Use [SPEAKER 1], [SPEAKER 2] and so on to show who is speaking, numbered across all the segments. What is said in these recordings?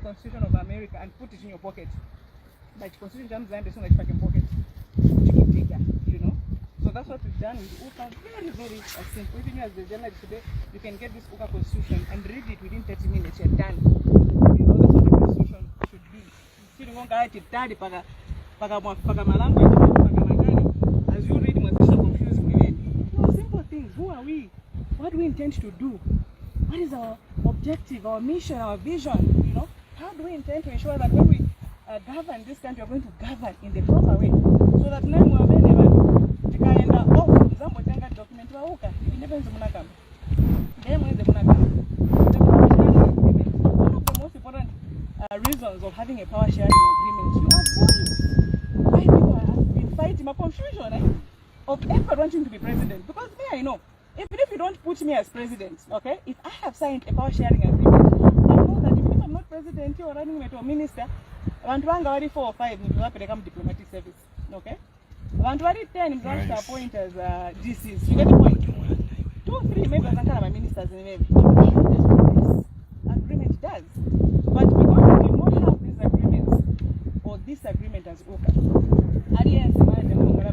[SPEAKER 1] Constitution of America and put it in your pocket. But the Constitution comes in the fucking pocket. You know? So that's what we've done with UCA. Very, very simple. Even as the journal today, you can get this UCA Constitution and read it within 30 minutes. You're done. You know, that's what the Constitution should be. As you read it, it's so confusing. No, simple things. Who are we? What do we intend to do? What is our objective, our mission, our vision? You know, how do we intend to ensure that when we govern this country, we're going to govern in the proper way, so that now we are never tikaenda off Zambia tenga document wa uka never munakam. Then when the munakam, one of the most important reasons of having a power sharing agreement, you avoid why people have been fighting my confusion of ever wanting to be president. Because me, I know, even if you don't put me as president, okay, if I have signed a power sharing agreement, I know that even if I'm not president, you're running with a minister, I want 4 or 5, you have to become diplomatic service, okay? I want 10, you have to appoint as GCs. You get the point? 2, 3, maybe as my ministers, maybe. That's what this agreement does. But because we do not have these agreements or this agreement as OCA,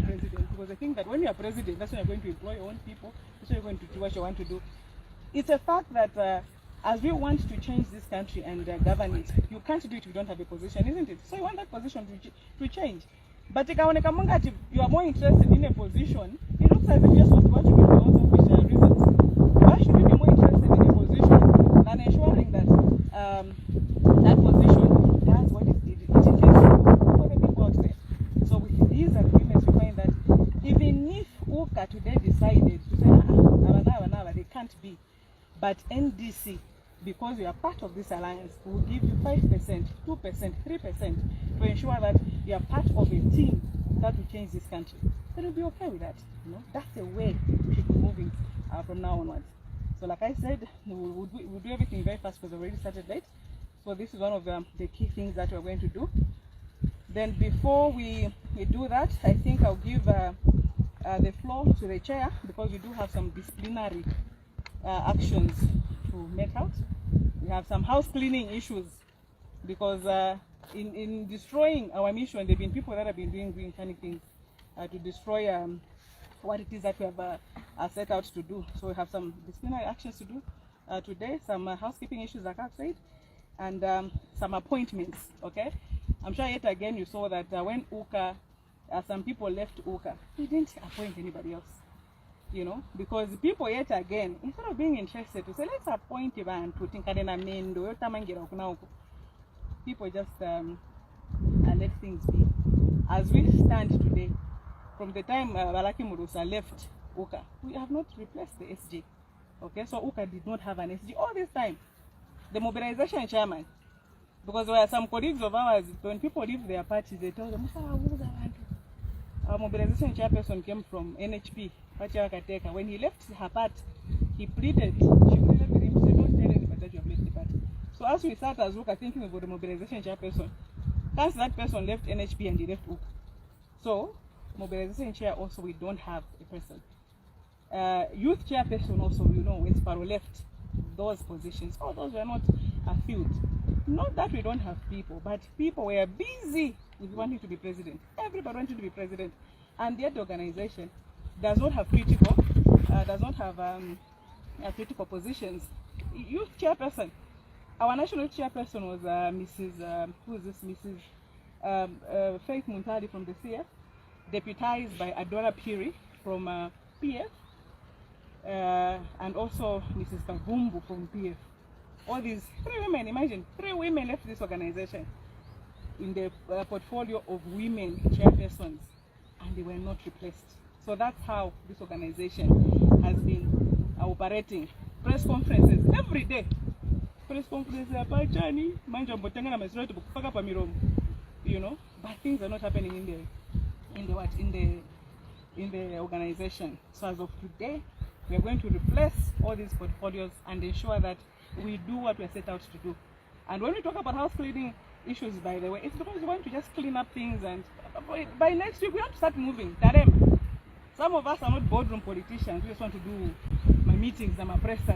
[SPEAKER 1] president, because I think that when you are president, that's when you're going to employ your own people, that's when you're going to do what you want to do. It's a fact that as we want to change this country and govern it, you can't do it if you don't have a position, isn't it? So you want that position to change. But if you are more interested in a position, it looks as if you're supposed to want to do your own selfish reasons. Why should you be more interested in a position than ensuring that that position does what it intends to do for the people out there? So with these agreements, we find that even if UCA today decided to say, they can't be, but NDC, because you are part of this alliance, will give you 5%, 2%, 3% to ensure that you are part of a team that will change this country. Then we'll be okay with that. You know, that's the way we should be moving from now onwards. So like I said, we'll do everything very fast because we already started late. So this is one of the key things that we're going to do. Then before we do that, I think I'll give the floor to the chair, because we do have some disciplinary actions to make out. We have some house cleaning issues, because in destroying our mission, there have been people that have been doing green funny things to destroy what it is that we have set out to do. So we have some disciplinary actions to do today, some housekeeping issues like I've said, and some appointments, okay? I'm sure yet again you saw that when UCA, some people left UCA, they didn't appoint anybody else. You know, because people yet again, instead of being interested to say, let's appoint Ivan to think people just let things be. As we stand today, from the time Balaki Murusa left UCA, we have not replaced the SG. Okay, so UCA did not have an SG all this time. The mobilization chairman, because there were some colleagues of ours, when people leave their parties, they tell them, our mobilization chairperson came from NHP. When he left her part, she pleaded with him to say, don't tell anybody that you have left the party. So as we sat as UCA thinking about the mobilization chairperson, once that person left NHP and he left UCA. So, mobilization chair also, we don't have a person. Youth chairperson also, you know, when Sparrow left those positions, those were not filled. Not that we don't have people, but people were busy with wanting to be president. Everybody wanted to be president. And yet the organization does not have critical positions. Youth chairperson, our national chairperson was Mrs. Faith Muntadi from the CF, deputized by Adora Piri from PF, and also Mrs. Kavumbu from PF. All these 3 women, imagine, 3 women left this organization in the portfolio of women chairpersons, and they were not replaced. So that's how this organization has been operating. Press conferences every day. Press conferences, you know, but things are not happening in the organization. So as of today, we are going to replace all these portfolios and ensure that we do what we are set out to do. And when we talk about house cleaning issues, by the way, it's because we want to just clean up things, and by next week we have to start moving. Some of us are not boardroom politicians. We just want to do my meetings. I'm a presser.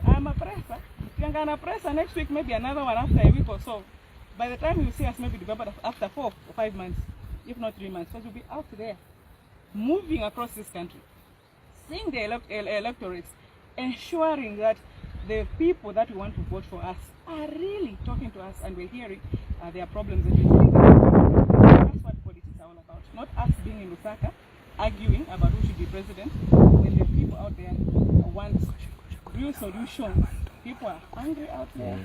[SPEAKER 1] I'm a presser. If you're going to presser next week, maybe another one after a week or so. By the time you see us, maybe November, after 4 or 5 months, if not 3 months, because we'll be out there, moving across this country, seeing the electorates, ensuring that the people that we want to vote for us are really talking to us and we're hearing their problems and we're hearing. That's what politics are all about. Not us being in Lusaka arguing about who should be president, when the people out there want real solutions. People are hungry out there.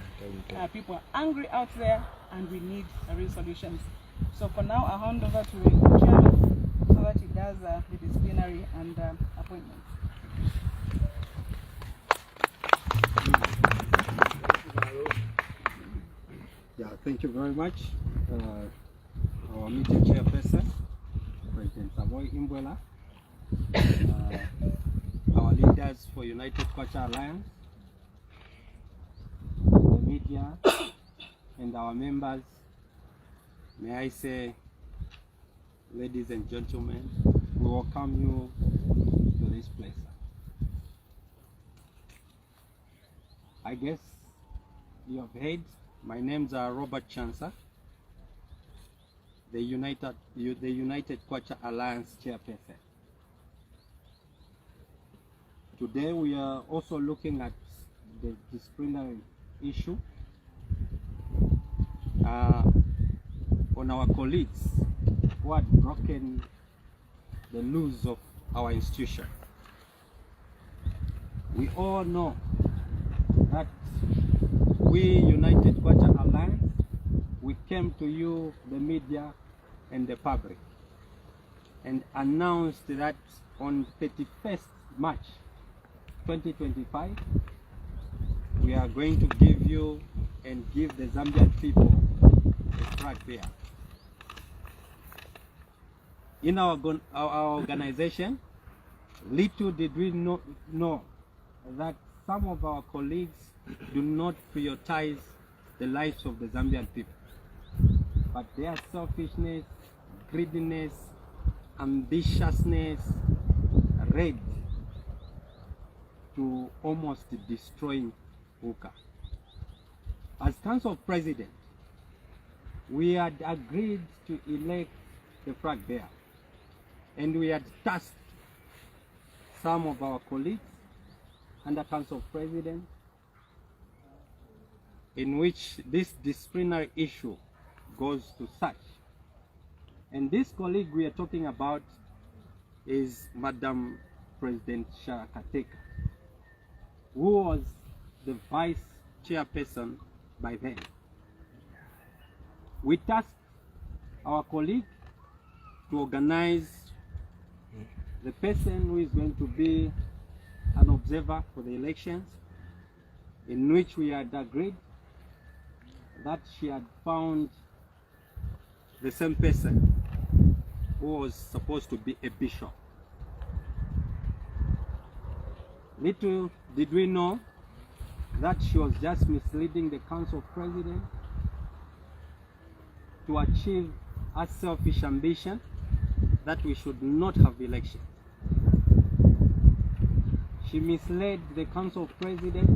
[SPEAKER 1] People are angry out there, and we need real solutions. So for now, I'll hand over to the chairman so that he does the disciplinary and appointments.
[SPEAKER 2] Yeah, thank you very much. Our meeting chairperson, President Saboi Imboela, our leaders for United Culture Alliance, the media, and our members. May I say, ladies and gentlemen, we welcome you to this place. I guess you have heard, my names are Robert Chansa, the United Culture Alliance chairperson. Today we are also looking at the disciplinary issue on our colleagues who had broken the laws of our institution. We all know that we, United Culture Alliance, we came to you, the media and the public, and announced that on 31st March 2025, we are going to give you and give the Zambian people a flag bearer. In our organization, little did we know that some of our colleagues do not prioritize the lives of the Zambian people, but their selfishness, greediness, ambitiousness, led to almost destroying Uka. As Council President, we had agreed to elect the flag bearer, and we had tasked some of our colleagues under Council President, in which this disciplinary issue goes to such. And this colleague we are talking about is Madam President Shakateka, who was the vice chairperson by then. We tasked our colleague to organize the person who is going to be an observer for the elections, in which we had agreed that she had found the same person who was supposed to be a bishop. Little did we know that she was just misleading the Council President to achieve a selfish ambition that we should not have elections. She misled the Council President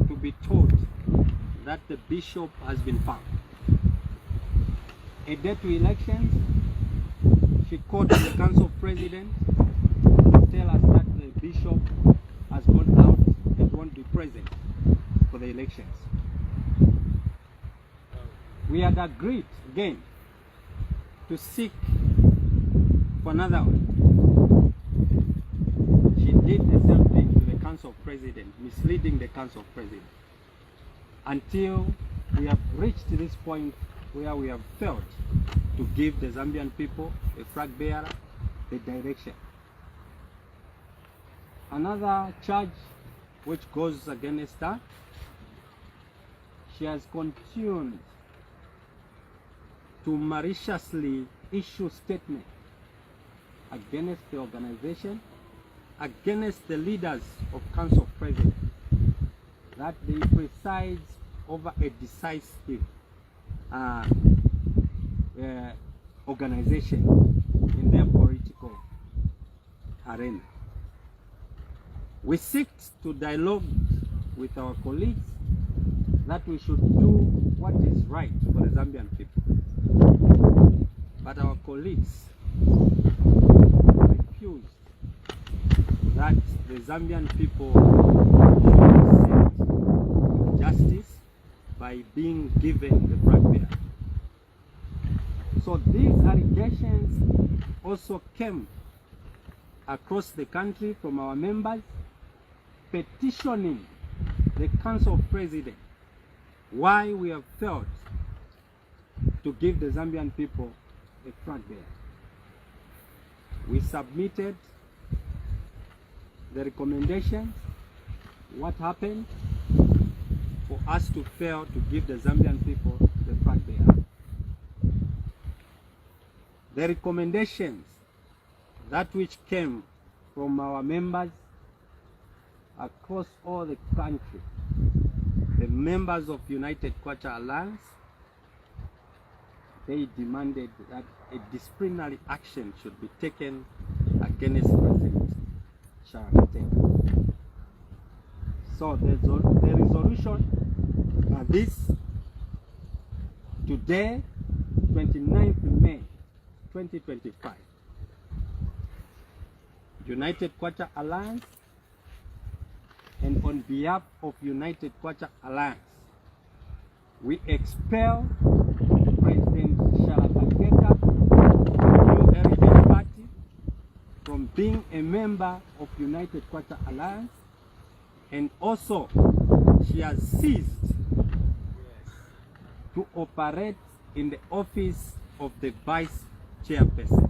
[SPEAKER 2] to be told that the bishop has been found. A day to elections, she called the Council President to tell us that the bishop has gone out and won't be present for the elections. We had agreed again to seek for another one. She did the same thing to the Council President, misleading the Council President, until we have reached this point where we have failed to give the Zambian people, a flag bearer, the direction. Another charge which goes against her, she has continued to maliciously issue statements against the organization, against the leaders of Council President, that they preside over a decisive organization in their political arena. We seek to dialogue with our colleagues that we should do what is right for the Zambian people. But our colleagues refused that the Zambian people should receive justice by being given the flag bearer. So these allegations also came across the country from our members petitioning the Council of Presidents why we have failed to give the Zambian people a flag bearer. We submitted the recommendations, what happened for us to fail to give the Zambian people the flag bearer. The recommendations, that which came from our members across all the country, the members of United Kwacha Alliance, they demanded that a disciplinary action should be taken against President Sharakateka. So the resolution this today, 29th May 2025. United Kwacha Alliance, and on behalf of United Kwacha Alliance, we expel President Sharakateka New Heritage Party from being a member of United Kwacha Alliance, and also she has ceased to operate in the office of the Vice Chairperson.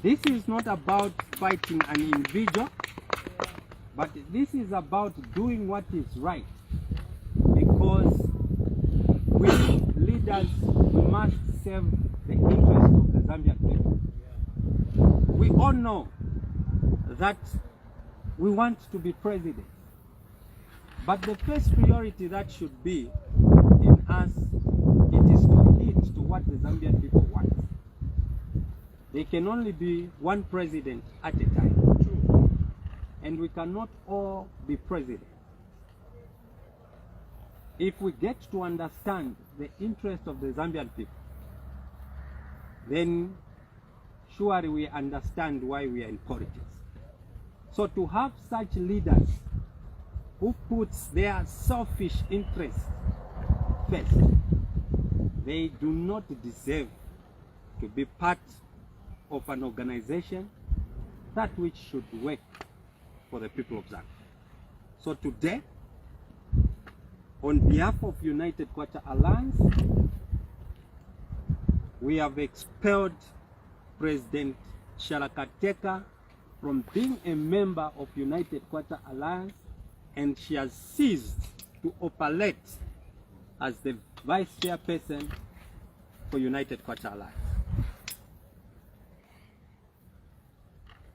[SPEAKER 2] This is not about fighting an individual, but this is about doing what is right, because we leaders must serve the interests of the Zambian people. We all know that we want to be president, but the first priority that should be in us, it is to heed to what the Zambian people want. There can only be one president at a time, and we cannot all be president. If we get to understand the interest of the Zambian people, then surely we understand why we are in politics. So to have such leaders who puts their selfish interests first, they do not deserve to be part of an organization that which should work for the people of Zambia. So today, on behalf of United Kwacha Alliance, we have expelled President Sharakateka from being a member of United Kwacha Alliance, and she has ceased to operate as the Vice Chairperson for United Kwacha Alliance.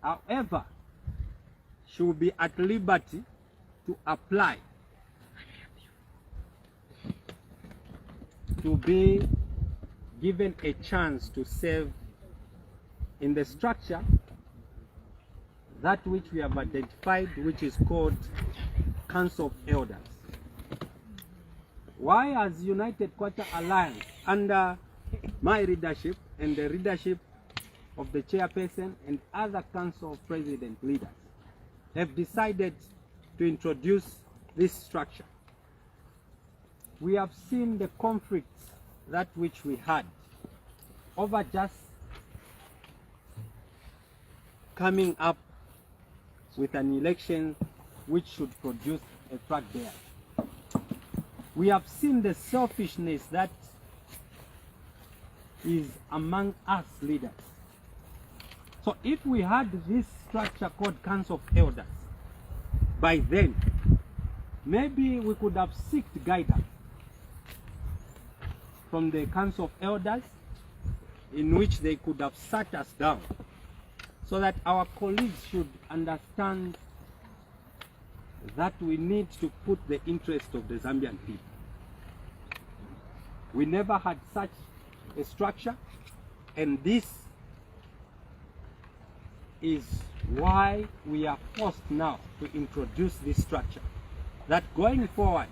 [SPEAKER 2] However, she will be at liberty to apply to be given a chance to serve in the structure that which we have identified, which is called Council of Elders. Why, as United Kwacha Alliance, under my leadership and the leadership of the chairperson and other council of president leaders, have decided to introduce this structure? We have seen the conflicts that which we had over just coming up with an election which should produce a flag bearer. We have seen the selfishness that is among us leaders. So if we had this structure called Council of Elders, by then, maybe we could have sought guidance from the Council of Elders, in which they could have sat us down, so that our colleagues should understand that we need to put the interest of the Zambian people. We never had such a structure, and this is why we are forced now to introduce this structure. that going forward,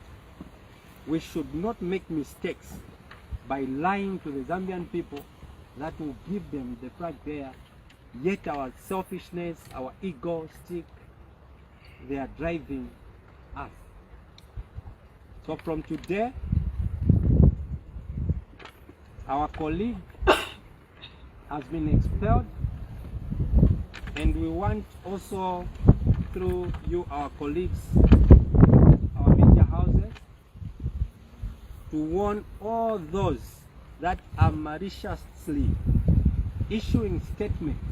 [SPEAKER 2] we should not make mistakes by lying to the Zambian people that will give them the flag there, yet our selfishness, our egoistic, they are driving us. So from today, our colleague has been expelled, and we want also through you, our colleagues, our media houses, to warn all those that are maliciously issuing statements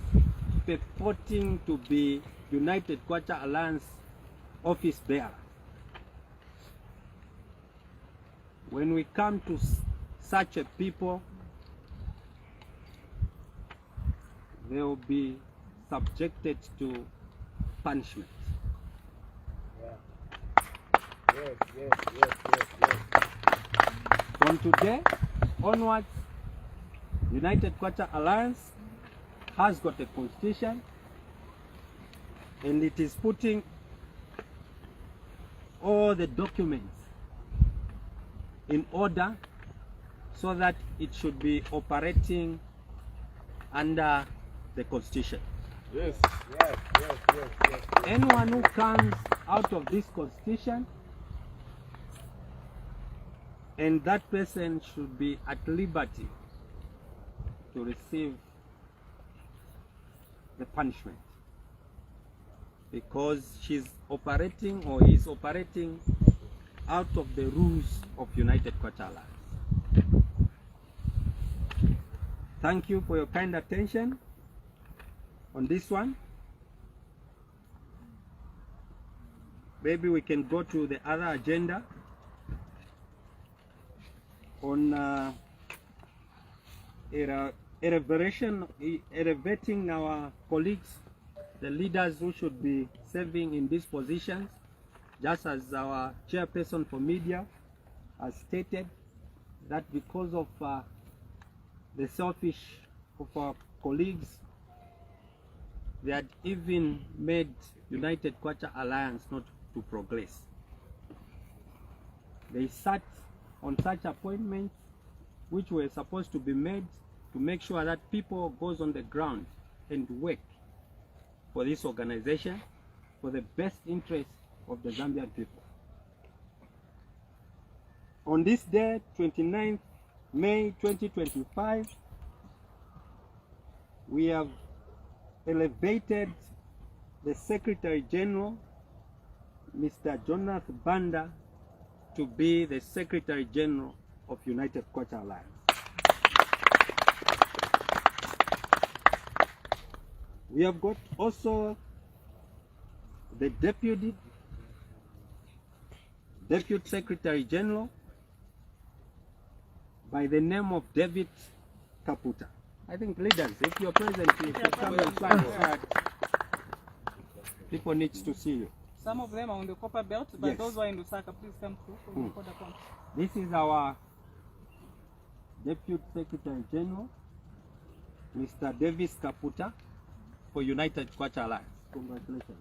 [SPEAKER 2] purporting to be United Kwacha Alliance office bearers. When we come to such a people, they will be subjected to punishment.
[SPEAKER 3] Yes.
[SPEAKER 2] From today onwards, United Kwacha Alliance has got a constitution, and it is putting all the documents in order so that it should be operating under the constitution.
[SPEAKER 3] Yes.
[SPEAKER 2] Anyone who comes out of this constitution, and that person should be at liberty to receive the punishment, because she's operating or is operating out of the rules of United Kwacha Alliance. Thank you for your kind attention on this one. Maybe we can go to the other agenda on elevating our colleagues, the leaders who should be serving in these positions, just as our chairperson for media has stated, that because of the selfish of our colleagues, they had even made United Kwacha Alliance not to progress. They sat on such appointments which were supposed to be made to make sure that people goes on the ground and work for this organization for the best interest of the Zambian people. On this day, 29th May 2025, we have elevated the Secretary General, Mr. Jonathan Banda, to be the Secretary General of United Kwacha Alliance. We have got also the Deputy Secretary General by the name of David Kaputa. I think leaders, if you're present, please come and stand so that people need to see you.
[SPEAKER 1] Some of them are on the copper belt, but
[SPEAKER 2] Yes.
[SPEAKER 1] those who are in Lusaka, please come through for the record account.
[SPEAKER 2] This is our Deputy Secretary General, Mr. Davis Kaputa, for United Kwacha Alliance. Congratulations.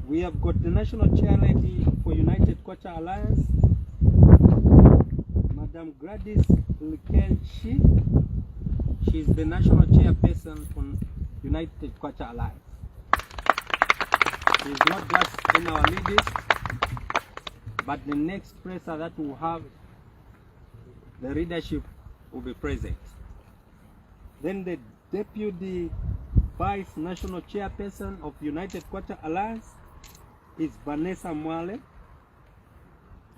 [SPEAKER 2] We have got the National Chair Lady for United Kwacha Alliance, Madam Gladys Likelshi. She's the National Chairperson for United Kwacha Alliance. She's not just in our midst, but the next presser that will have the leadership will be present. Then the Deputy Vice National Chairperson of United Kwacha Alliance is Vanessa Mwale.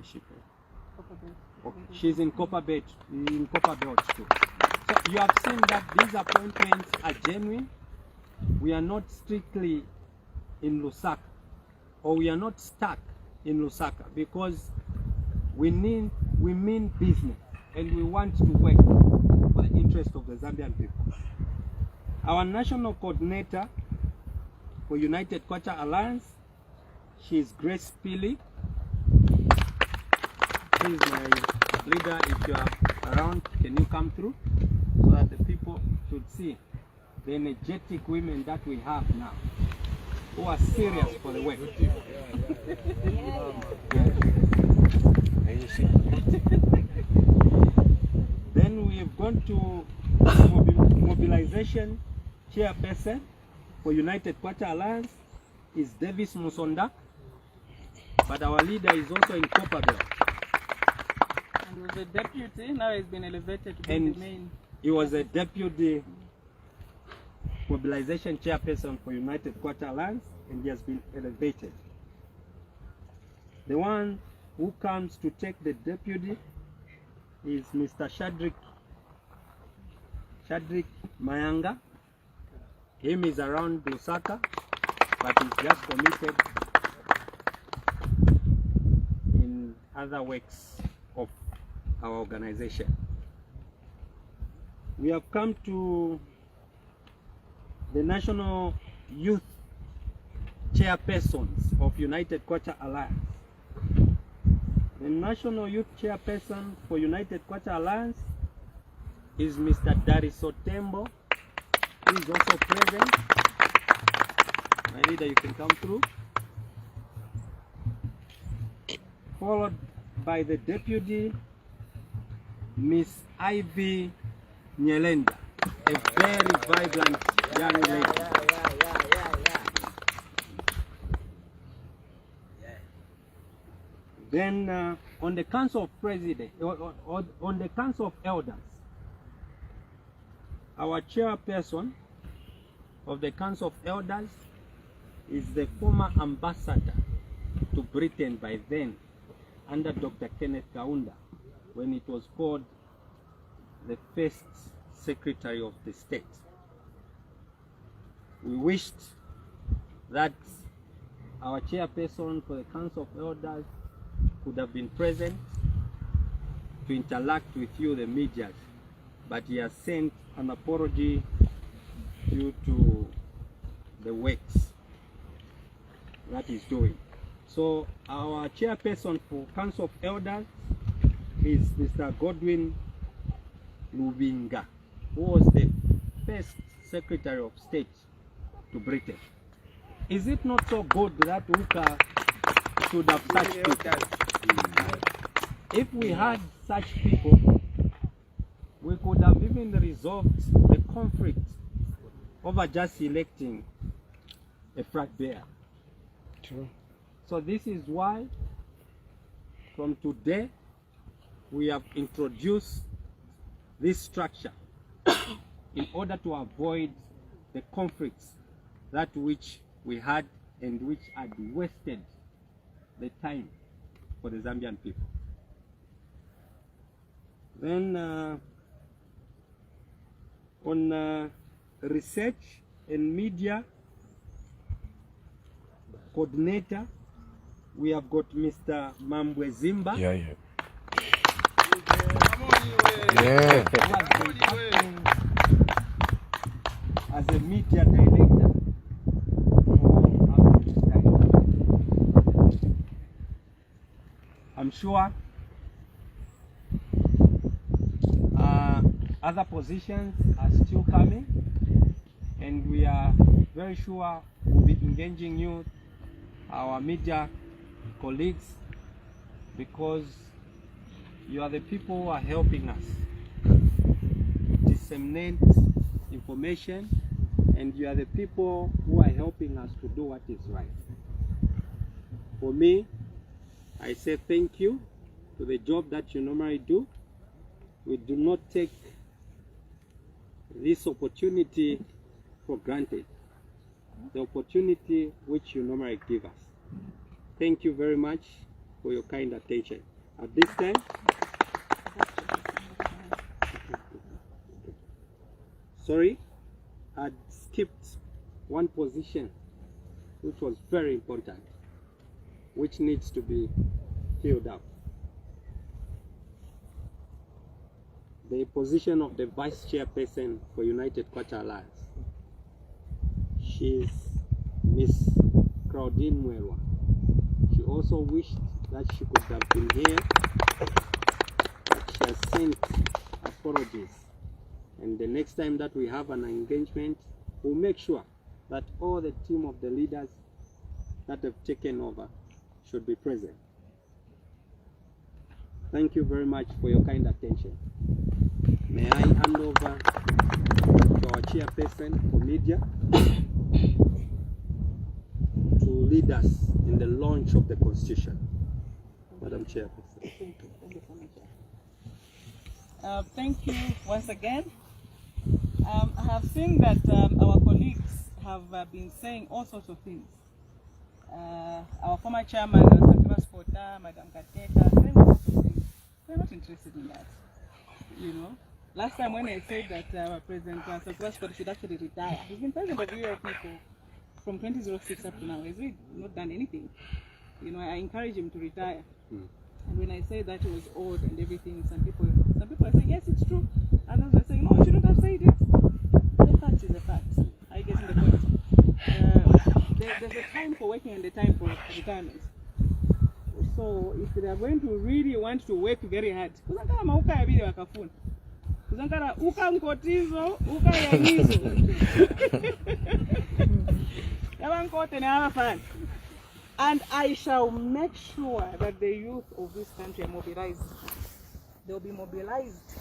[SPEAKER 2] Is she there? Okay. She's in Copper Belt too. So you have seen that these appointments are genuine. We are not strictly in Lusaka, or we are not stuck in Lusaka, because we mean business and we want to work for the interest of the Zambian people. Our national coordinator for United Kwacha Alliance, she is Grace Pili. She is my leader. If you are around, can you come through so that the people should see the energetic women that we have now, who are serious for the work. Then we have gone to mobilization chairperson for United Kwacha Alliance is Davis Musonda, but our leader is also in Copperbelt.
[SPEAKER 1] And he was a deputy, now he's been elevated to be the main.
[SPEAKER 2] He was a deputy mobilization chairperson for United Kwacha Alliance, and he has been elevated. The one who comes to take the deputy is Mr. Shadrick Mayanga. Him is around Lusaka, but he's just committed in other works of our organization. We have come to the National Youth Chairpersons of United Kwacha Alliance. The National Youth Chairperson for United Kwacha Alliance is Mr. Dariso Tembo, who is also present. My leader, you can come through. Followed by the deputy, Miss Ivy Nyelenda, a very vibrant young lady. Then on the Council of President, on the Council of Elders, our chairperson of the Council of Elders is the former ambassador to Britain by then, under Dr. Kenneth Kaunda, when it was called the first Secretary of the State. We wished that our chairperson for the Council of Elders could have been present to interact with you, the media, but he has sent an apology due to the works that he's doing. So our chairperson for Council of Elders is Mr. Godwin Lubinga, who was the first Secretary of State to Britain. Is it not so good that Uka should have such people? If we had such people, we could have even resolved the conflict over just electing a flag bearer.
[SPEAKER 3] True.
[SPEAKER 2] So this is why from today we have introduced this structure in order to avoid the conflicts that which we had and which had wasted the time for the Zambian people. Then on research and media coordinator, we have got Mr. Mambwe Zimba.
[SPEAKER 3] Yeah. Yeah.
[SPEAKER 2] As a media director for this time. I'm sure other positions are still coming, and we are very sure we'll be engaging you, our media colleagues, because you are the people who are helping us disseminate information, and you are the people who are helping us to do what is right. For me, I say thank you to the job that you normally do. We do not take this opportunity for granted, the opportunity which you normally give us. Thank you very much for your kind attention. At this time, sorry, I skipped one position which was very important, which needs to be filled up. The position of the vice chairperson for United Kwacha Alliance. She's Miss Claudine Mwelwa. She also wished that she could have been here, but she has sent apologies. And the next time that we have an engagement, we'll make sure that all the team of the leaders that have taken over should be present. Thank you very much for your kind attention. May I hand over to our chairperson for media to lead us in the launch of the Constitution. Madam Chairperson.
[SPEAKER 1] Thank you. Thank you so much. Thank you once again. I have seen that our colleagues have been saying all sorts of things. Our former chairman, Sakura Spota, Madam Kateka, saying all sorts of things. We're not interested in that. You know, last time when I said that our president, Sakura Spota, should actually retire, he's been president of ULP from 2006 up to now. He's really not done anything. You know, I encourage him to retire. And when I say that he was old and everything, some people are saying, yes, it's true. Others are saying, no, you shouldn't have said it. The fact is a fact. I get the point. There's a time for working and a time for retirement. So if they are going to really want to work very hard, kuzankala mauka ya bile wakafuna. Kuzankala uka nkotizo, uka yanizo. Yawa nkote ne hawafani. And I shall make sure that the youth of this country are mobilized. They will be mobilized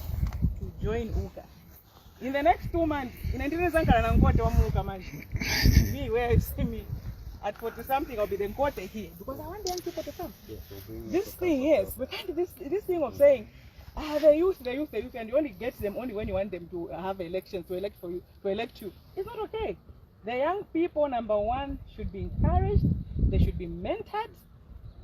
[SPEAKER 1] to join UKA. In the next 2 months, in me, where you see me, at 40 something, I'll be the Nkote here. Because I want the young people to come. Yes, this thing, yes, we can't do this thing of saying, the youth, and you only get them only when you want them to have elections, to elect you. It's not okay. The young people, number one, should be encouraged. They should be mentored,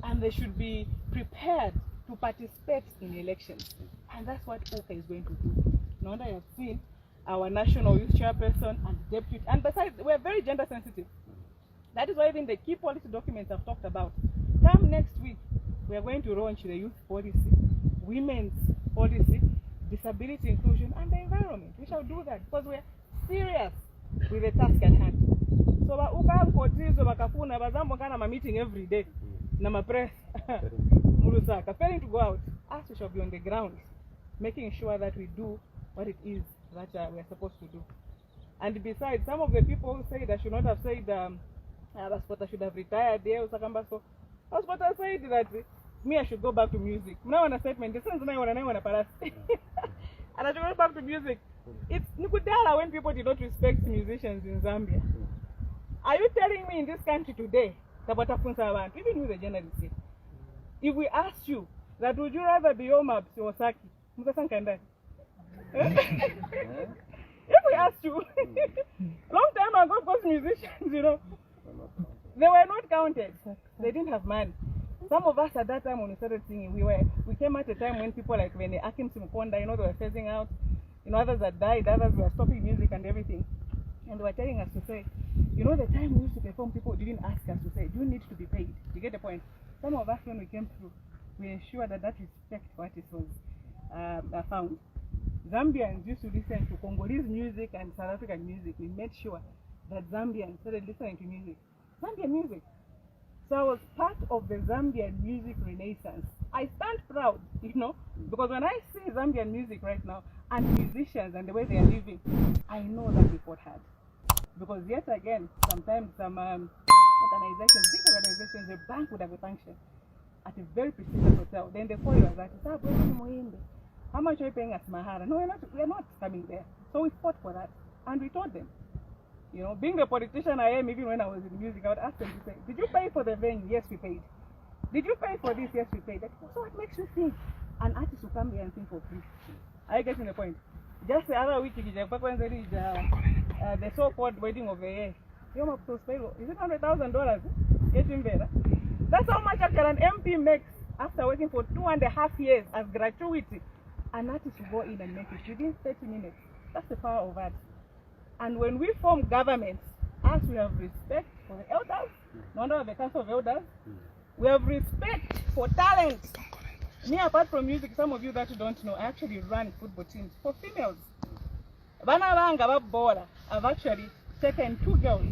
[SPEAKER 1] and they should be prepared to participate in elections. And that's what UKA is going to do. Now that I have seen our national youth chairperson and deputy, and besides, we're very gender sensitive. That is why even the key policy documents I've talked about. Come next week, we are going to launch the youth policy, women's policy, disability inclusion, and the environment. We shall do that because we're serious with the task at hand. So meeting every day. Press failing to go out. Us we shall be on the ground, making sure that we do what it is that we are supposed to do. And besides, some of the people who say that should not have said Spota should have retired there. So Spota said that me I should go back to music. Now on a statement, this is and I should go back to music. It's Nikudala when people did not respect musicians in Zambia. Are you telling me in this country today, even with the journalists, if we asked you that would you rather be Omab or Saki? If we asked you, long time ago, because musicians, you know, they were not counted. They didn't have money. Some of us at that time when we started singing, we came at a time when people like when Akim Simukonda, you know, they were phasing out. You know, others had died, others were stopping music and everything. And they were telling us to say, you know, the time we used to perform, people didn't ask us to say, do you need to be paid? You get the point? Some of us, when we came through, we ensured that respect for artists was found. Zambians used to listen to Congolese music and South African music. We made sure that Zambians started listening to music. Zambian music. So I was part of the Zambian music renaissance. I stand proud, you know, because when I see Zambian music right now and musicians and the way they are living, I know that we fought hard. Because yet again, sometimes some organizations, big organizations, a bank would have a function at a very prestigious hotel. Then they call you as that. How much are you paying us Mahara? No, we're not coming there. So we fought for that. And we told them. You know, being the politician I am, even when I was in music, I would ask them to say, did you pay for the venue? Yes, we paid. Did you pay for this? Yes, we paid. So what makes you think an artist will come here and sing for free? Are you getting the point? Just the other week, the so-called wedding of the year. Is it $100,000? Getting better. That's how much actually an MP makes after working for 2.5 years as gratuity. An artist will go in and make it within 30 minutes. That's the power of art. And when we form governments, Us, we have respect for the elders, no wonder the Council of Elders. We have respect for talent. Me, apart from music, some of you that don't know, I actually run football teams for females. I've actually taken 2 girls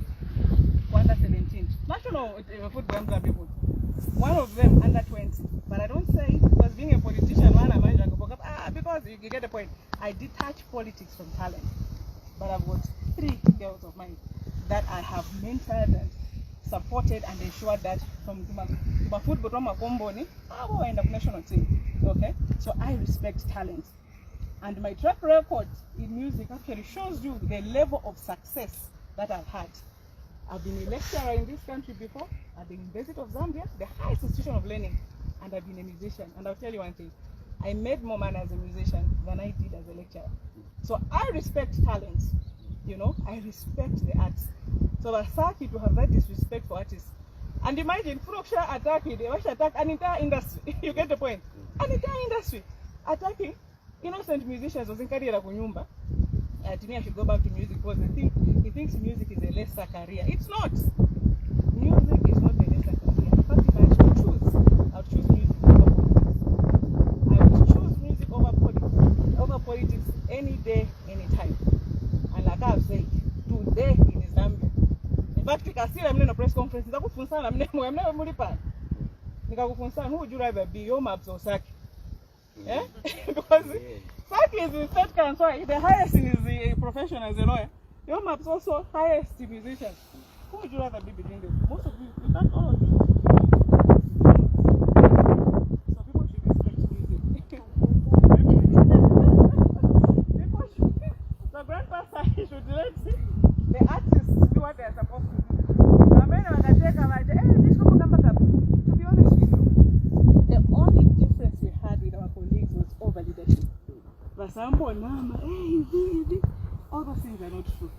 [SPEAKER 1] under 17 national football Zambia. One of them under 20, but I don't say it because being a politician, because you get the point. I detach politics from talent, but I've got 3 girls of mine that I have mentored and supported and ensured that from my football from my company, I will end up national team. Okay, so I respect talent, and my track record in music actually shows you the level of success that I've had. I've been a lecturer in this country before. I've been in the University of Zambia, the highest institution of learning, and I've been a musician. And I'll tell you one thing, I made more money as a musician than I did as a lecturer. So I respect talent, you know, I respect the arts. So Basaki to have that disrespect for artists. And imagine, Furoksha attacking, they attack an entire industry. You get the point? An entire industry attacking innocent musicians was in Kariera Kunyumba. To me, I should go back to music because he thinks music is a lesser career. It's not. Music is not a lesser career. In fact, if I should choose, I would choose music over politics. I would choose music over politics any day, any time. And like I've said, today in Zambia, in fact, I see I'm in a press conference. I'm who would you rather be, your maps or Saki? Yeah? Because Saki is the third council, the highest in his profession as a lawyer. Your maps also highest musician. Who would you rather be between them? Most of you, in fact, all of you. So people should respect music. People should. So grandpa should let the artists do what they are supposed to do. To be honest with you, the only difference we had with our colleagues was over leadership. All those things are not true.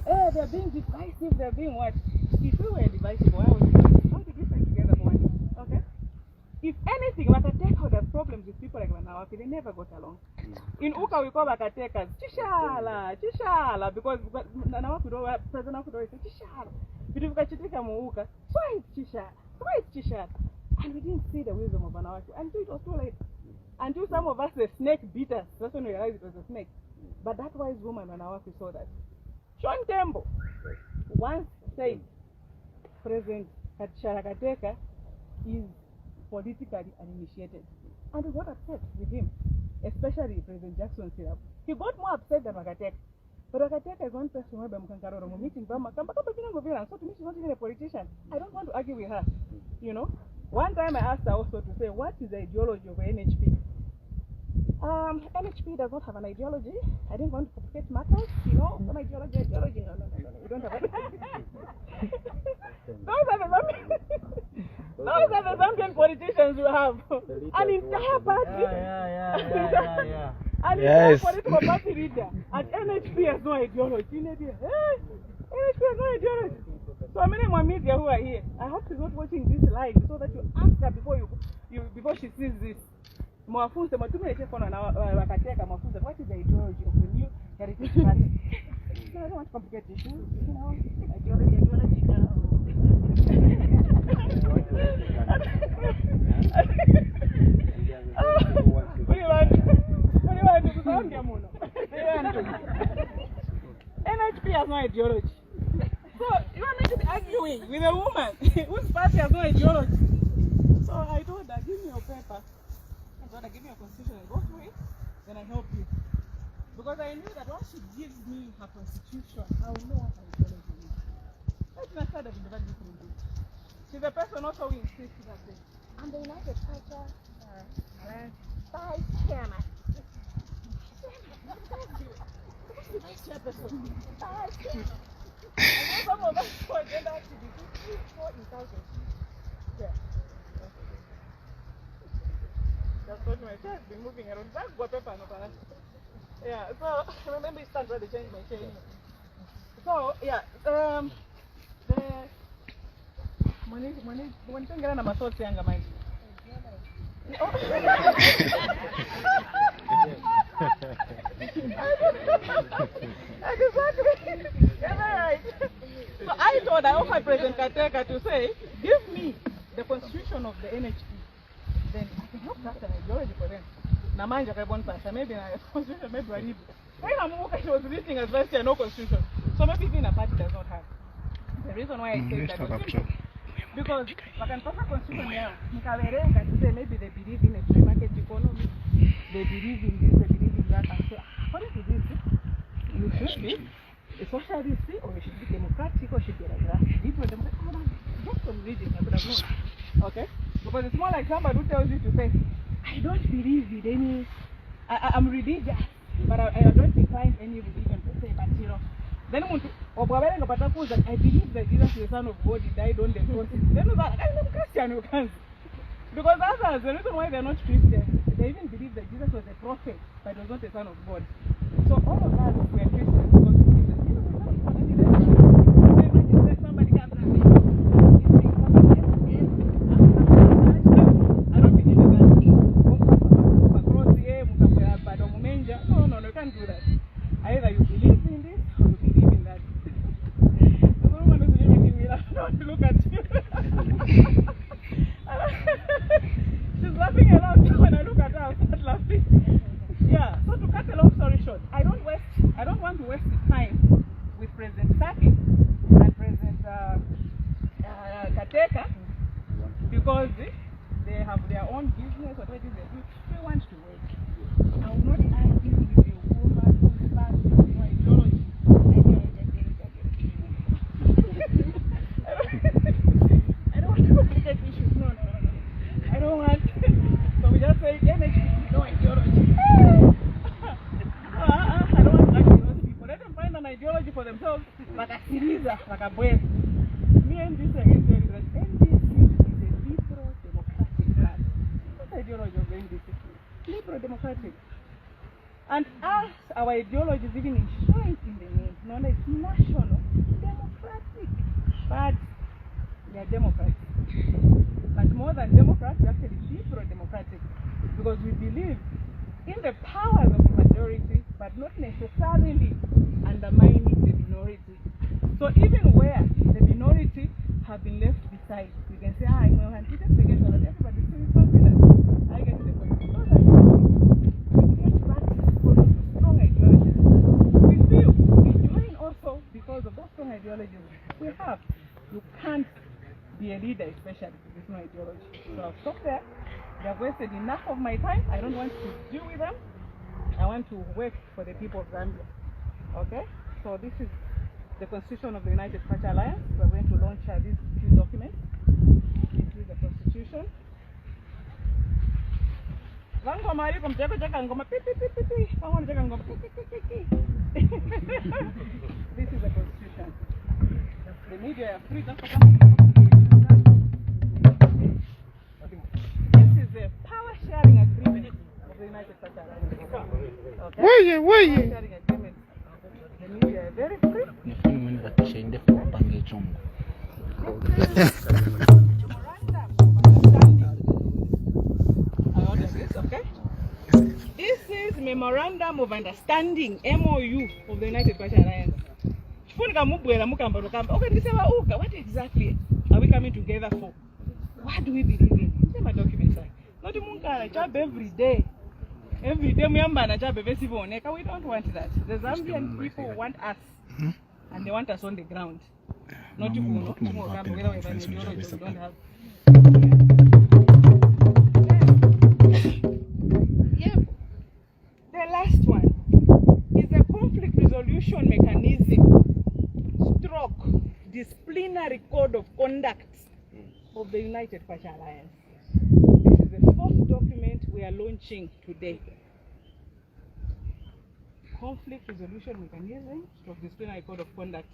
[SPEAKER 1] They're being divisive, they're being what? If we were divisive, why would we? How did we stay together for one? Okay? If anything, Wakateka would have problems with people like Wanawake, they never got along. In Uka, we call Wakatekas, Chishala, because Wanawake, President would always say, Chishala. But if Wakachitika Muuka, why it's Chishala? And we didn't see the wisdom of Wanawake until it was too late. Until some of us, the snake beat us. That's when we realized it was a snake. But that wise woman, Wanawake, saw that. Sean Tembo once said President Sharakateka is politically uninitiated. And we got upset with him, especially President Jackson Sirap. He got more upset than Wakateka. But Wakateka is one person who is meeting Bama. So to me, she's not even a politician. I don't want to argue with her. You know? One time I asked her also to say, what is the ideology of NHP? NHP does not have an ideology. I didn't want to complicate matters, you know. An ideology. No. We don't have it. Those are the Zambian politicians who have an entire party. An entire political party leader. And NHP has no ideology. NHP has no ideology. So many more media who are here, I hope she's not watching this live so that you ask her before she sees this. Mwafunze matumele phone na Wakateka mafunze what is the ideology of the new heritage party? No, I don't want to complicate issues, you know. Ideology. NHP has no ideology. So you are meant to be arguing with a woman whose party has no ideology. So I told her, give me your paper. I give me a constitution and go through it, then I help you. Because I knew that once she gives me her constitution, I will know what her ideology is. That's my side of the very different thing. She's a person also who insists that thing. And the United Culture Vice Chairman. Vice Chairperson. Vice Chairman. I know some of us for agenda activities, so insulted. Yeah. That's what my chair has been moving around. That's what paper, no. Yeah, so remember it's time to change my chair. So yeah, the when thing na masoti yanga mai. Exactly. Am I right? So offered President Kateka to say, give me the constitution of the NHP, then I can help craft an ideology for them. Namanja Kaibon Pasha, maybe a constitution, maybe I need. She was listening as last year, no constitution. So maybe even a party does not have. The reason why I say that was simple. Because I can talk a constitution now. To say maybe they believe in a free market economy, they believe in this, they believe in that, and say, according to this, you should be a socialist or you should be democratic or should be like that. People just some reading, I could have known. Okay? Because it's more like somebody who tells you to say, I don't believe in any, I'm religious, but I don't decline any religion per se, but you know. Then I believe that Jesus is the Son of God, he died on the cross. Then I'm Christian, you can't. Because others, the reason why they're not Christian, they even believe that Jesus was a prophet, but he was not the Son of God. So all of us were Christians because we believe that Jesus was the Son of God. And he died. Somebody comes and says, I don't believe in that. No, you can't do that. Either you believe in this or you believe in that. The woman is making me laugh. I want to look at you. She's laughing a lot when I look at her. I start laughing. Yeah. So to cut a long story short, I don't want to waste time with President Saki and President Kateka because they have their own business, whatever it is they do. We want to wait. I will not argue with a woman who starts with my ideology. I don't want to complicate issues. No. I don't want. So we just say NHP, no ideology. I don't want to argue with those people. Let them find an ideology for themselves, like a Syriza, like a Boy. Me and this against NDC is a liberal democratic party. What's the ideology of the NDC? Liberal democratic. And as our ideology is even enshrined in the name, known as national democratic. But we are democrats. But more than democrats, we are actually liberal democratic. Because we believe in the powers of the majority, but not necessarily undermining the minority. So even where the minority have been left beside, you can say, I'm going to just against that everybody still is considered. I get the point. So that we get back because of the strong ideologies. We feel we join also because of that strong ideologies we have. You can't be a leader, especially with no ideology. So I'll stop there. They have wasted enough of my time. I don't want to deal with them. I want to work for the people of Zambia. Okay? So this is the Constitution of the United Party Alliance. We're going to launch these two documents. This is the Constitution. This is the Constitution. The media are free. This is the power sharing agreement of the United Party Alliance. Okay? Power sharing agreement. The media are very free. This is Memorandum of Understanding, MOU, of the United Party Alliance. What exactly are we coming together for? What do we believe in? These are my documents. Not job every day. Every day we don't want that. The Zambian people want us. And they want us on the ground. Not to go together with an ideology we don't have. Yep. The last one is a conflict resolution mechanism stroke disciplinary code of conduct of the United Party Alliance. This is the fourth document we are launching today. Conflict resolution mechanism stroke disciplinary code of conduct.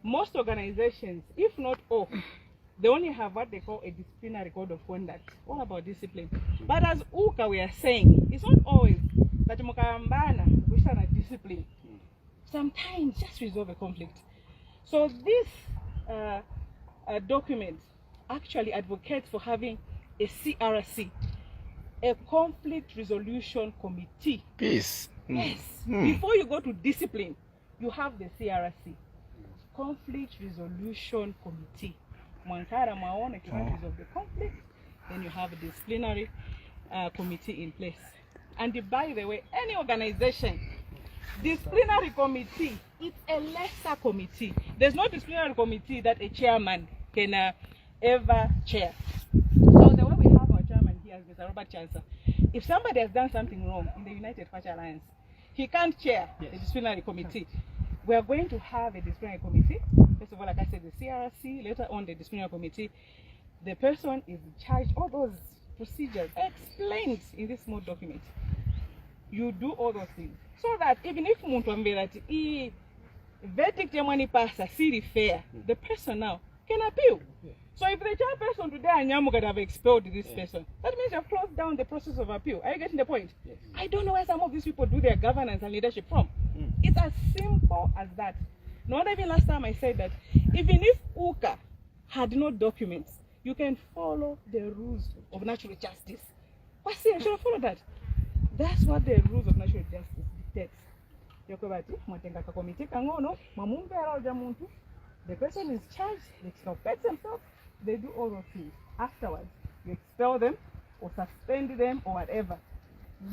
[SPEAKER 1] Most organizations, if not all, they only have what they call a disciplinary code of conduct, all about discipline. But as UKA we are saying, it's not always that mukambana we stand at discipline. Sometimes just resolve a conflict. So this document actually advocates for having a CRC, a conflict resolution committee.
[SPEAKER 3] Peace.
[SPEAKER 1] Yes. Before you go to discipline, you have the CRC. conflict resolution committee. Mwankara mwaona, if you want to resolve the conflict, then you have a disciplinary committee in place. And by the way, any organization, disciplinary committee, it's a lesser committee. There's no disciplinary committee that a chairman can ever chair. So the way we have our chairman here, Mr. Robert Chancer, if somebody has done something wrong in the United Party Alliance, he can't chair the disciplinary committee. We are going to have a disciplinary committee. First of all, like I said, the CRC, later on the disciplinary committee. The person is in charge, all those procedures explained in this small document. You do all those things. So that even if the verdict passa, see fair, the person now can appeal. So if the chairperson today and Nyamuga have expelled this person, that means you have closed down the process of appeal. Are you getting the point? Yes. I don't know where some of these people do their governance and leadership from. It's as simple as that. Not even last time I said that even if UKA had no documents, you can follow the rules of natural justice. But see, I should have followed that. That's what the rules of natural justice dictates. The person is charged, they exculpate themselves, they do all those things. Afterwards, you expel them or suspend them or whatever.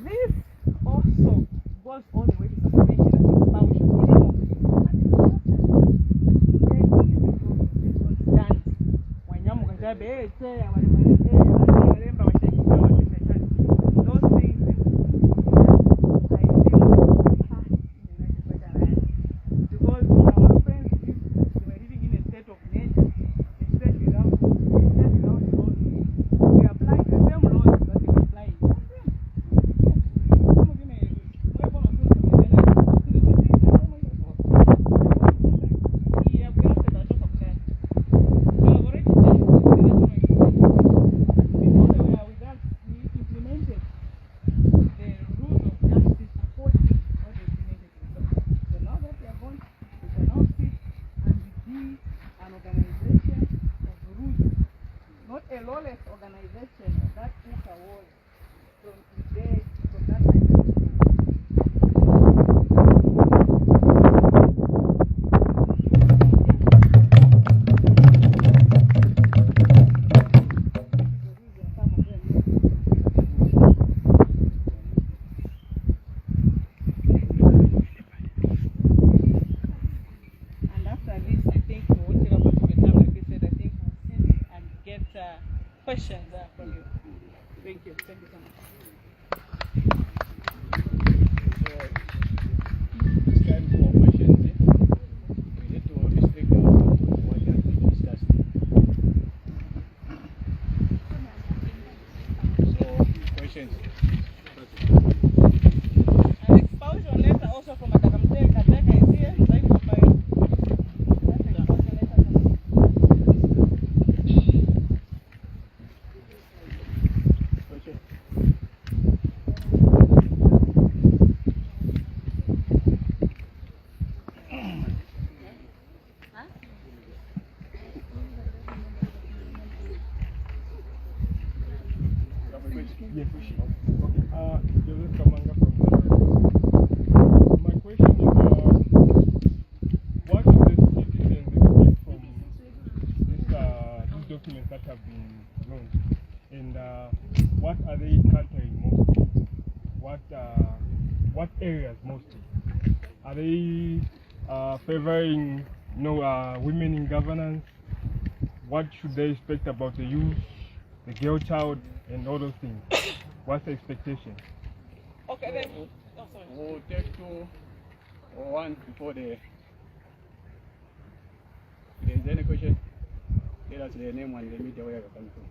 [SPEAKER 1] This also goes all the way to suspension and expulsion. Questions from you. Thank you. Thank you so much.
[SPEAKER 4] It's time for questions. We need to restrict what has been discussed. So, questions.
[SPEAKER 1] An expulsion letter also from Madam Kateka is here. Thank you for that's an expulsion letter from
[SPEAKER 5] Yes. Joseph Kamanga from the My question is, what do the citizens expect from these documents that have been launched? And what are they countering mostly? What areas mostly? Are they favoring women in governance? What should they expect about the youth, the girl child, and all those things? What's the expectation?
[SPEAKER 1] Okay, then. Oh, sorry.
[SPEAKER 4] We'll take 2 or 1 before the. If there is any question, tell us the name and the media where you're coming from.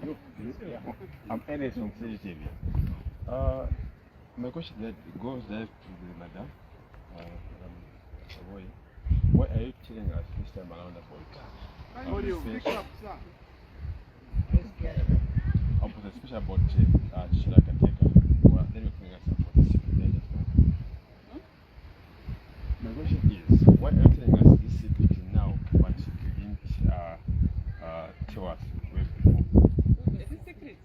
[SPEAKER 4] You.
[SPEAKER 3] I'm Ernest from CGTV. My question that goes there to the madam, Saboi. What are you telling us this time around about? Especially about Shila Kateka. Well, then you bring us about the secret agent. My question is, what are you telling us this secret now, but you didn't tell us way before?
[SPEAKER 1] Is it secret?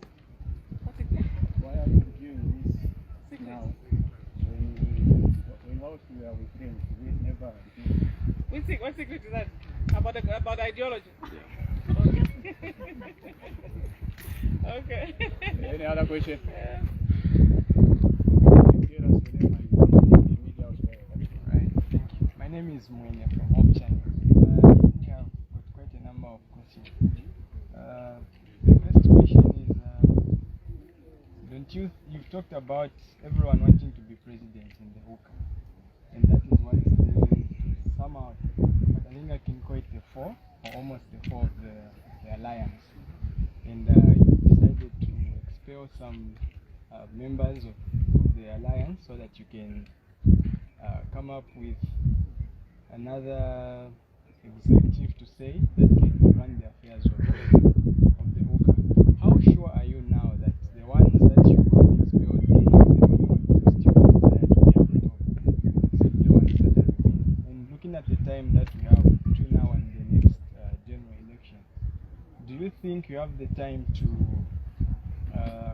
[SPEAKER 1] What's secret?
[SPEAKER 4] Why are you doing this now? we are with them. We never do.
[SPEAKER 1] What secret is that? About ideology?
[SPEAKER 3] Yeah.
[SPEAKER 1] Okay.
[SPEAKER 4] Any other question?
[SPEAKER 1] Yeah.
[SPEAKER 6] Right, thank you. My name is Mwenya from Hope Channel. I think I've got quite a number of questions. The first question is, you've talked about everyone wanting to be president in the Hoka, and that is what is somehow, but I think I can call it the four, or almost the four of the alliance. And you decided to expel some members of the alliance so that you can come up with another executive to say that can run the affairs of the Hoka. How sure are you now that the ones that you expelled are not the only ones who still desire to be at the top, except the ones that have been? And looking at the time that we have between now and the next general election, do you think you have the time to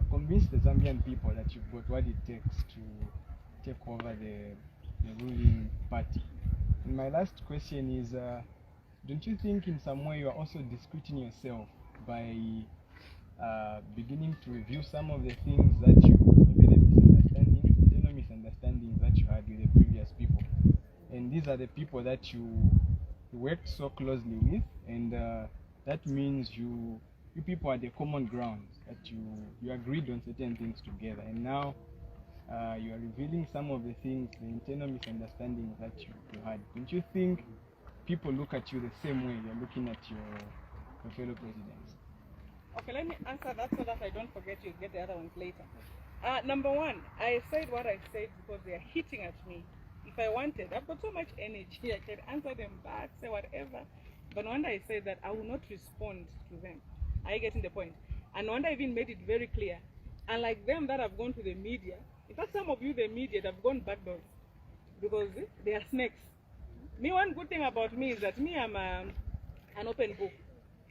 [SPEAKER 6] convince the Zambian people that you've got what it takes to take over the ruling party? And my last question is, don't you think in some way you are also discrediting yourself by beginning to review some of the things that maybe the internal misunderstandings that you had with the previous people? And these are the people that you worked so closely with, and that means you people are the common ground, that you agreed on certain things together, and now you are revealing some of the things, the internal misunderstandings that you had. Don't you think people look at you the same way you're looking at your fellow presidents?
[SPEAKER 1] Okay, let me answer that so that I don't forget you get the other ones later. Number one, I said what I said because they are hitting at me. If I wanted, I've got so much energy, I can answer them back, say whatever. But no wonder I said that I will not respond to them. Are you getting the point? And no wonder I even made it very clear. Unlike them that have gone to the media, in fact, some of you, the media, have gone backdoors because they are snakes. Me, one good thing about me is that me, I'm an open book.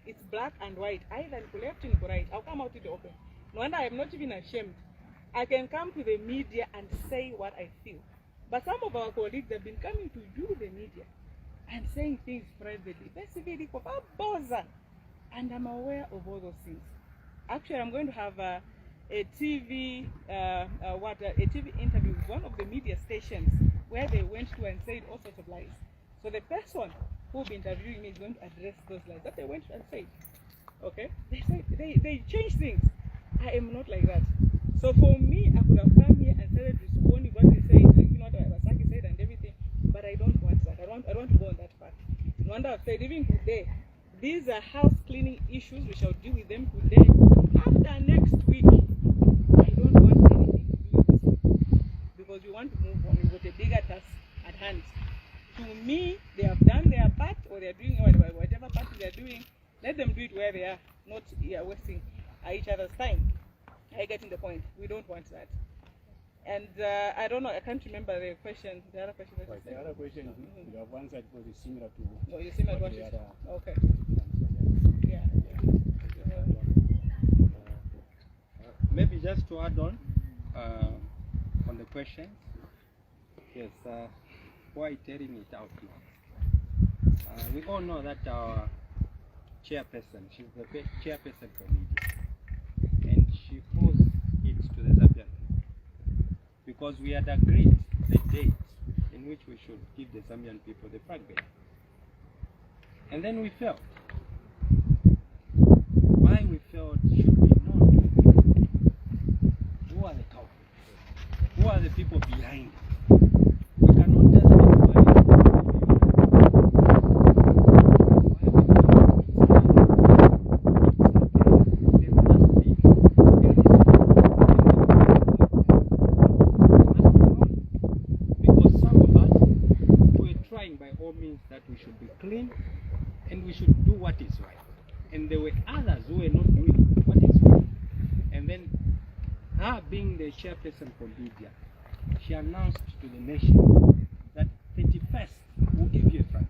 [SPEAKER 1] It's black and white, either left and right. I'll come out to the open. No wonder I'm not even ashamed. I can come to the media and say what I feel. But some of our colleagues have been coming to you, the media, and saying things privately. And I'm aware of all those things. Actually, I'm going to have a TV interview with one of the media stations where they went to and said all sorts of lies. So the person who will be interviewing me is going to address those lies that they went and said. Okay? They said they change things. I am not like that. So for me, I could have come here and started responding what they say, you know what Wasaki said and everything, but I don't want that. I don't want to go on that path. No wonder I've said even today, these are house cleaning issues. We shall deal with them today. After next week, I don't want anything to do with this because we want to move on. We've got a bigger task at hand. To me, they have done their part, or they're doing whatever part they're doing. Let them do it where they are, not wasting each other's time. Are you getting the point? We don't want that. And I don't know, I can't remember the question, the other question that you said.
[SPEAKER 4] The other question you have answered because it's similar to
[SPEAKER 1] No, you're similar to what you said. Okay. Yeah.
[SPEAKER 2] Maybe just to add on the question. Yes, why telling it out now? We all know that our chairperson, she's the chairperson for media, and she posed it to the Zambian because we had agreed the date in which we should give the Zambian people the flag bearer. And then we felt. Why we felt should be known. Who are the top? Who are the people behind it? We cannot just that we should be clean and we should do what is right. And there were others who were not doing what is right. And then her being the chairperson for media, she announced to the nation that 31st will give you a flag.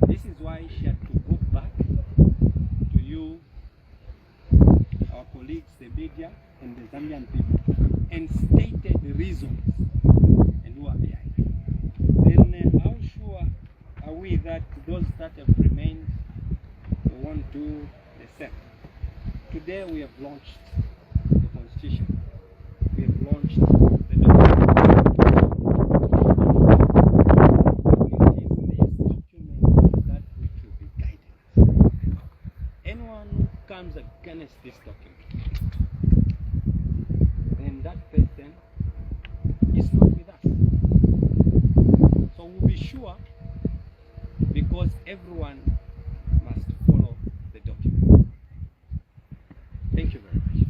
[SPEAKER 2] This is why she had to go back to you, our colleagues, the media, and the Zambian people, and stated the reasons and who are behind it. accept. Today we have launched the Constitution. We have launched the document. It is this document that we should be guided. Anyone who comes against this document, then that person is not with us. So we'll be sure, because everyone must follow the document. Thank you very much.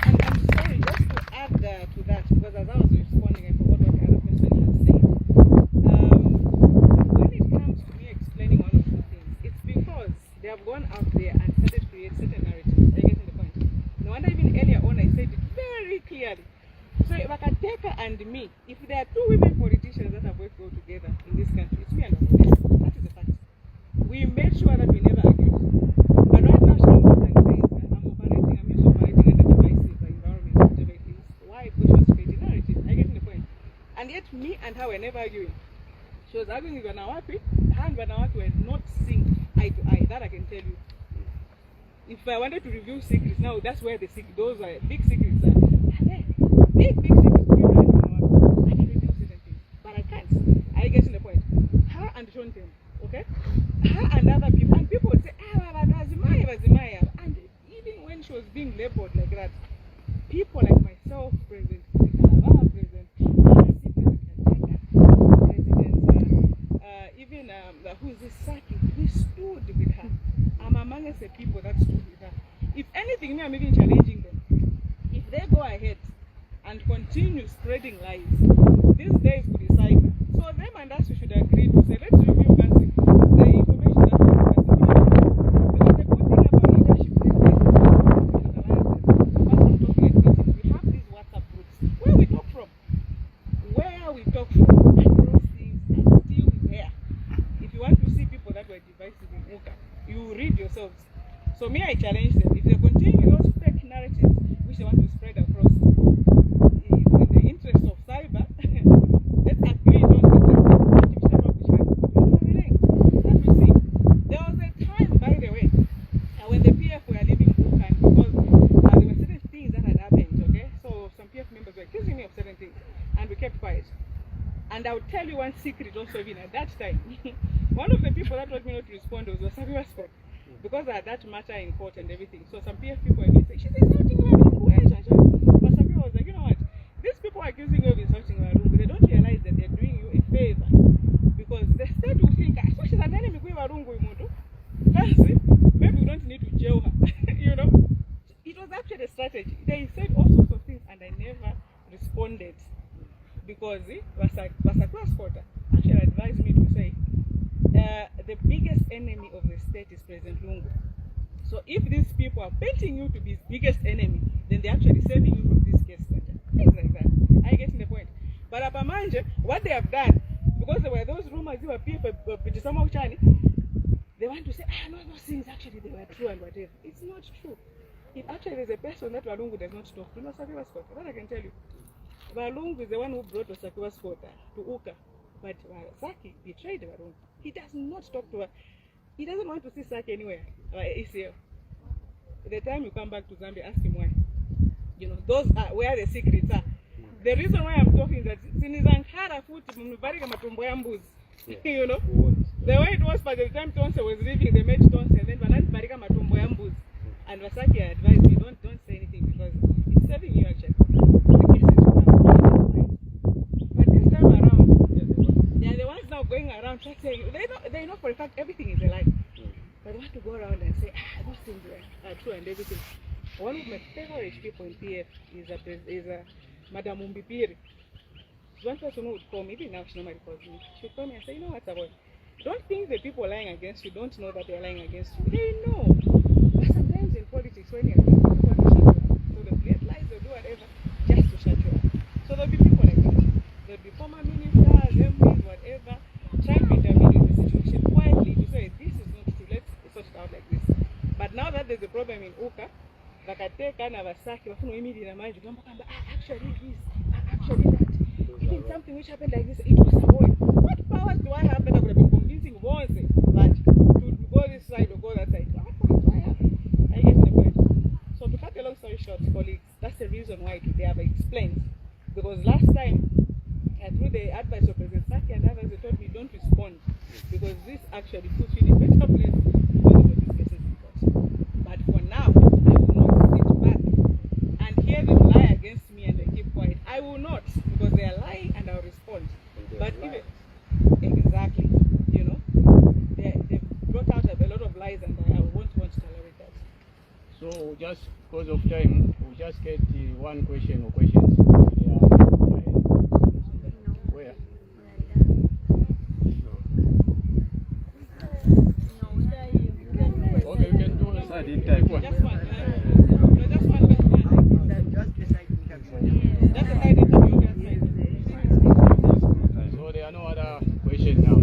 [SPEAKER 1] And I'm sorry, just to add to that, because as I was responding, I forgot what the other person had said. When it comes to me explaining one or two things, it's because they have gone out there and started to create certain narratives. Are you getting the point? No wonder even earlier on I said it very clearly. So if Wakateka and me, if there are two women politicians that have worked well together in this country, it's me and Wakateka. That is the fact. We made sure that we never argued. But right now she comes out and says, I'm just operating under divisive environment, whatever it is. Why? Because she was creating narrative. Are you getting the point? And yet me and her were never arguing. She was arguing with Banawapi, her and Banawapi were not seeing eye to eye. That I can tell you. If I wanted to review secrets, now that's where the secrets, those are big secrets are there. Big secrets between her and Banawapi. I can review certain things, but I can't. Are you getting the point? Her and Shonten, okay? Her and other people, and people would say, Wazimaya. And even when she was being labeled like that, people like myself, President Kalava, President even who's this Saki, we stood with her. I'm amongst the people that stood with her. If anything, me, I'm even challenging them. If they go ahead and continue spreading lies, these days could decide. So them and us, we should agree to say, let's review Gansi, the information that we have. Because the good thing about leadership is we have these WhatsApp groups where we talk from. And those things are still there. If you want to see people that were divisive in Uka, you read yourselves. So me, I challenge them. If they continue those fake narratives which they want to spread across, in the interest of cyber, let's agree, don't let me see. There was a time, by the way, when the PF were leaving Uka, and because there were certain things that had happened, okay? So some PF members were accusing me of certain things, and we kept quiet. And I would tell you one secret also, even at that time. One of the people that told me not to respond was Saboi Imboela, because I had that matter in court and everything. So some PF people were saying, she said something about Lungu. But Saboi was like, you know what? These people are accusing you of insulting Lungu. They don't realize that they're doing you a favor. Because the state will think, so she's an enemy with Lungu. Maybe we don't need to jail her. You know? It was actually a strategy. They said all sorts of things and I never responded. Because Vasakwa Squatter actually advised me to say the biggest enemy of the state is President Lungu. So if these people are painting you to be his biggest enemy, then they're actually saving you from this case. Things like that. Are you getting the point? But Apamanje, what they have done, because there were those rumors, they were people, they want to say, no, those things actually they were true and whatever. It's not true. If actually there's a person that Lungu does not talk to, Saboi Imboela, that I can tell you. Lungu is the one who brought Saboi Imboela to Uka, but Saki betrayed Lungu. He does not talk to her. He doesn't want to see Saki anywhere. ACL. The time you come back to Zambia, ask him why. You know, those are where the secrets are. The reason why I'm talking is that Sinizankara futi mnubarika matumbo ya mbuzi. You know, the way it was by the time Tonse was leaving, they met Tonse and then Barika matumbo ya mbuzi. And Vasaki advised me, don't say anything because it's saving you actually. But this time around, they are the ones now going around trying to say, they know for a fact everything is a lie. But they want to go around and say, those things are true and everything. One of my favorite people in PF is Madam Umbipiri. One person who would call me, even now she normally calls me. She would call me and say, you know what, Saboi? Don't think the people lying against you don't know that they're lying against you. They know. But sometimes in politics, when you're people want to shut you up. So they'll create lies, they'll do whatever, just to shut you up. So there'll be people like that. There'll be former ministers, MPs, whatever, trying to intervene in the situation quietly to say, this is not true, let's sort it out like this. But now that there's a problem in Uka, Vakateka na Vasaki, actually this, actually that. Even something which happened like this, it was Saboi. What powers do I have that I would have been convincing once that to go this side or go that side. I get the point. So to cut a long story short, colleagues, that's the reason why today I've explained. Because last time, through the advice of President Saki and others, they told me don't respond because this actually puts you in a better place because of what this cases in court. But for now, I will not sit back and hear them lie against me and they keep quiet. I will not because they are lying and I'll respond. But even exactly, you know, they've brought out a lot of lies and I won't want to tolerate that.
[SPEAKER 4] So just because of time, we'll just get one question or questions. Where? Okay, we can do it.
[SPEAKER 1] Just one. No, just one question. Just a side interview.
[SPEAKER 4] So there are no other questions now.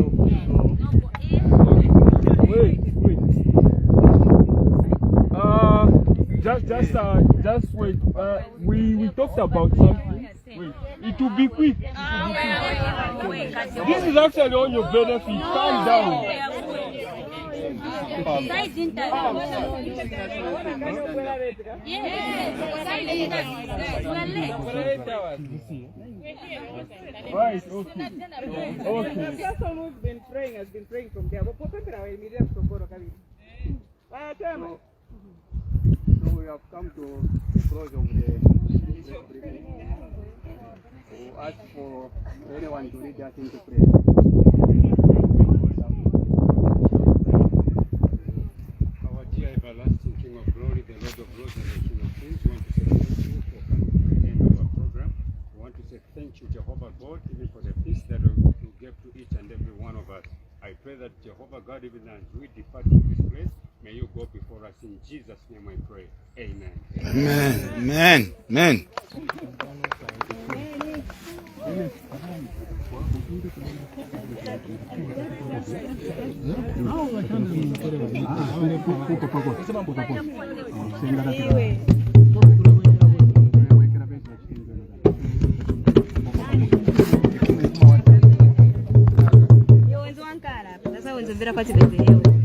[SPEAKER 5] Just wait. We talked about something. Wait, it will be quick. This is actually on your benefit. Calm down. Right, okay.
[SPEAKER 1] The person who's been praying has been praying from there.
[SPEAKER 2] So we have come to the close of the briefing. We ask for anyone to lead us into prayer.
[SPEAKER 7] Our dear everlasting King of Glory, the Lord of Lords and the King of Kings, we want to say thank you for coming to the end of our program. We want to say thank you, Jehovah God, even for the peace that you gave to each and every one of us. I pray that Jehovah God, even as we depart from this place, may you go before us. In Jesus' name I pray. Amen.
[SPEAKER 8] Amen. Amen.
[SPEAKER 9] Yo, wenzo wankala, sasa wenzo vira kwa chibezelewe.